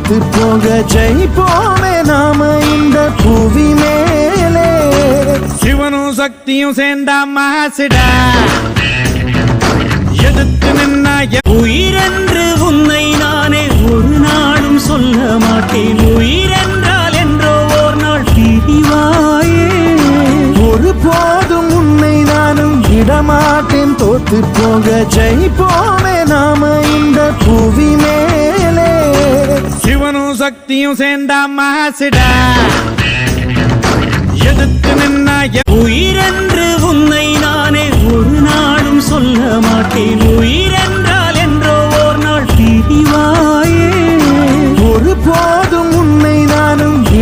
தோத்து போக ஜெயிப்போமே நாம இந்த புவி மேலே. சிவனும் சக்தியும் சேர்ந்தா மாசிடா, எதிர்த்து நின்னா உயிரென்று உன்னை நானே ஒரு நாளும் சொல்ல மாட்டேன். உயிரென்றால் என்றோ ஓர் நாள் பிரிவாயே. ஒரு போதும் உன்னை நானும் விடமாட்டேன், தோத்து போக ஜெயிப்போமே நாம இந்த புவி மேலே. சிவனும் சக்தியும் சேர்ந்தா மாசிடா, எதிர்த்து நின்னா உயிரென்று உன்னை நானே ஒரு நாளும் சொல்ல மாட்டேன். உயிரென்றால் என்றோ ஓர் நாள் பிரிவாயே. ஒரு போதும் உன்னை நானும்